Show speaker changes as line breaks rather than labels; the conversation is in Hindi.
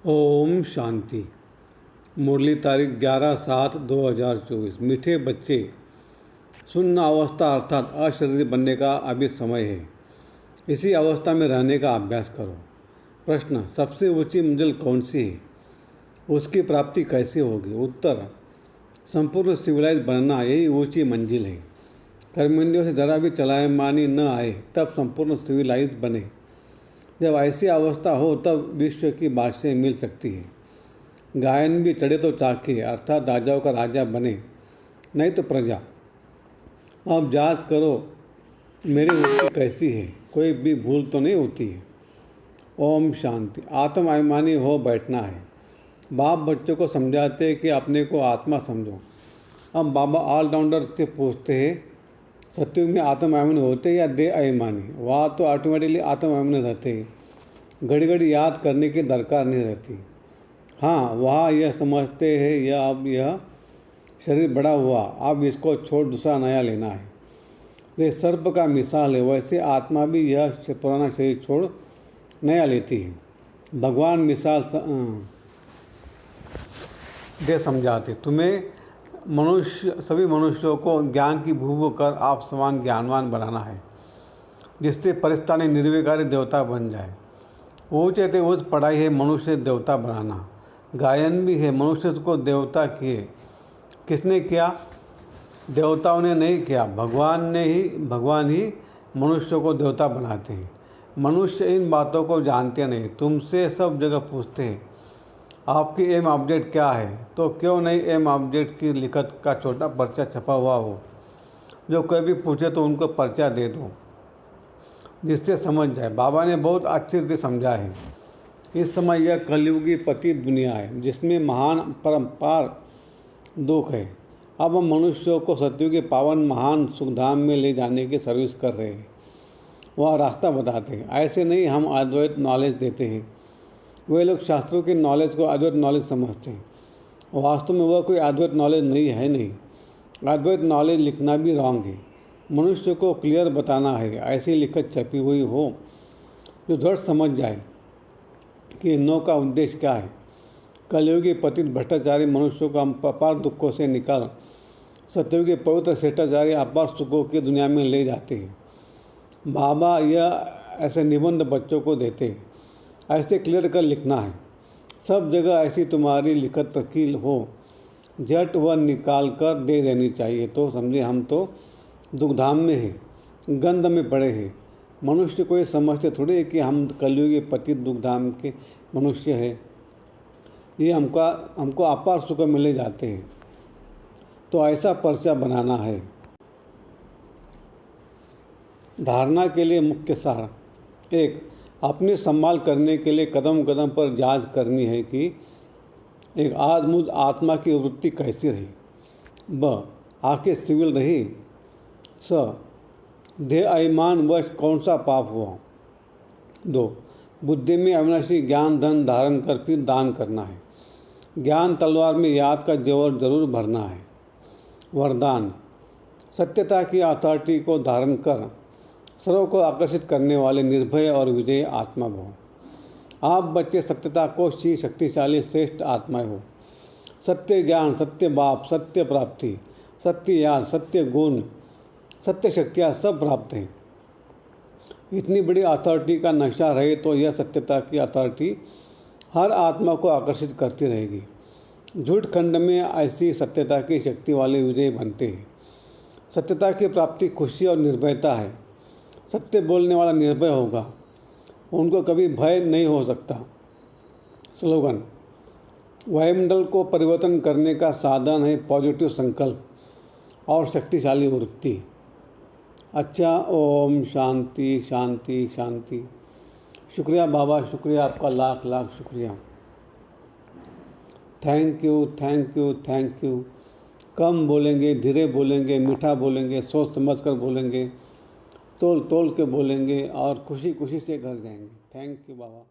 ओम शांति। मुरली तारीख 11/7/2024। मीठे बच्चे, शून्य अवस्था अर्थात अशरीरी बनने का अभी समय है। इसी अवस्था में रहने का अभ्यास करो। प्रश्न: सबसे ऊंची मंजिल कौन सी है? उसकी प्राप्ति कैसे होगी? उत्तर: संपूर्ण सिविलाइज बनना यही ऊंची मंजिल है। कर्मेंद्रियों से जरा भी चलायमानी न आए तब संपूर्ण सिविलाइज बने। जब ऐसी अवस्था हो तब विश्व की बादशाही मिल सकती है। गायन भी चढ़े तो चाके अर्थात राजाओं का राजा बने, नहीं तो प्रजा। अब जांच करो मेरी वृत्ति कैसी है, कोई भी भूल तो नहीं होती है। ओम शांति। आत्माभिमानी हो बैठना है। बाप बच्चों को समझाते हैं कि अपने को आत्मा समझो। अब बाबा ऑलराउंडर से पूछते हैं, सत्युग में आत्माभिमानी होते या देह अभिमानी? वहाँ तो ऑटोमेटिकली आत्माभिमानी रहते हैं, घड़ी घड़ी याद करने की दरकार नहीं रहती। हाँ, वहाँ यह समझते हैं यह अब यह शरीर बड़ा हुआ, अब इसको छोड़ दूसरा नया लेना है। ये सर्प का मिसाल है, वैसे आत्मा भी यह पुराना शरीर छोड़ नया लेती है। भगवान मिसाल दे समझाते, तुम्हें सभी मनुष्यों को ज्ञान की भूख कर आप समान ज्ञानवान बनाना है, जिससे परिस्तानी निर्विकारी देवता बन जाए। ऊँचे थे उस पढ़ाई है मनुष्य देवता बनाना। गायन भी है, मनुष्य को देवता किए। किसने किया? देवताओं ने नहीं किया, भगवान ही मनुष्य को देवता बनाते हैं। मनुष्य इन बातों को जानते नहीं। तुमसे सब जगह पूछते हैं आपकी एम ऑब्जेक्ट क्या है, तो क्यों नहीं एम ऑब्जेक्ट की लिखत का छोटा पर्चा छपा हुआ हो। जो कोई भी पूछे तो उनको पर्चा दे दो, जिससे समझ जाए। बाबा ने बहुत अच्छी रीति समझा है। इस समय यह कलयुगी पतित दुनिया है, जिसमें महान परंपार दुख है। अब हम मनुष्यों को सत्युग के पावन महान सुखधाम में ले जाने की सर्विस कर रहे हैं। वह रास्ता बताते हैं। ऐसे नहीं हम अद्वैत नॉलेज देते हैं। वे लोग शास्त्रों की नॉलेज को अद्वैत नॉलेज समझते हैं। वास्तव में वह कोई अद्वैत नॉलेज नहीं। अद्वैत नॉलेज लिखना भी रॉन्ग है। मनुष्य को क्लियर बताना है, ऐसी लिखत छपी हुई हो जो दृढ़ समझ जाए कि इन का उद्देश्य क्या है। कलयुगी पतित भ्रष्टाचारी मनुष्यों को हम अपार दुखों से निकाल सत्ययुगी पवित्र श्रेष्ठाचारी अपार सुखों की दुनिया में ले जाते हैं। बाबा यह ऐसे निबंध बच्चों को देते हैं। ऐसे क्लियर कर लिखना है, सब जगह ऐसी तुम्हारी लिखत रखी हो, झट वह निकाल कर दे देनी चाहिए। तो समझे हम तो दुखधाम में हैं, गंध में पड़े हैं। मनुष्य को ये समझते थोड़े कि हम कलयुगी पतित दुखधाम के मनुष्य हैं। ये हमको अपार सुख मिले जाते हैं। तो ऐसा पर्चा बनाना है। धारणा के लिए मुख्य सार: 1. अपनी संभाल करने के लिए कदम कदम पर जांच करनी है कि 1. आज मुझ आत्मा की वृत्ति कैसी रही। ब. आंखें सिविल रही। स. देह अभिमान वश कौन सा पाप हुआ। 2. बुद्धि में अविनाशी ज्ञान धन धारण कर फिर दान करना है। ज्ञान तलवार में याद का जेवर जरूर भरना है। वरदान: सत्यता की अथॉरिटी को धारण कर सर्व को आकर्षित करने वाले निर्भय और विजयी आत्मा भव। आप बच्चे सत्यता को ही शक्तिशाली श्रेष्ठ आत्माएं हो। सत्य ज्ञान, सत्य बाप, सत्य प्राप्ति, सत्य याद, सत्य गुण, सत्य शक्तियाँ सब प्राप्त हैं। इतनी बड़ी अथॉरिटी का नशा रहे तो यह सत्यता की अथॉरिटी हर आत्मा को आकर्षित करती रहेगी। झूठ खंड में ऐसी सत्यता की शक्ति वाले विजय बनते हैं। सत्यता की प्राप्ति खुशी और निर्भयता है। सत्य बोलने वाला निर्भय होगा, उनको कभी भय नहीं हो सकता। स्लोगन: वायुमंडल को परिवर्तन करने का साधन है पॉजिटिव संकल्प और शक्तिशाली वृत्ति। अच्छा, ओम शांति शांति शांति। शुक्रिया बाबा, शुक्रिया आपका, लाख लाख शुक्रिया। Thank you. कम बोलेंगे, धीरे बोलेंगे, मीठा बोलेंगे, सोच समझ कर बोलेंगे, तोल के बोलेंगे और खुशी खुशी से घर जाएंगे। Thank you Baba.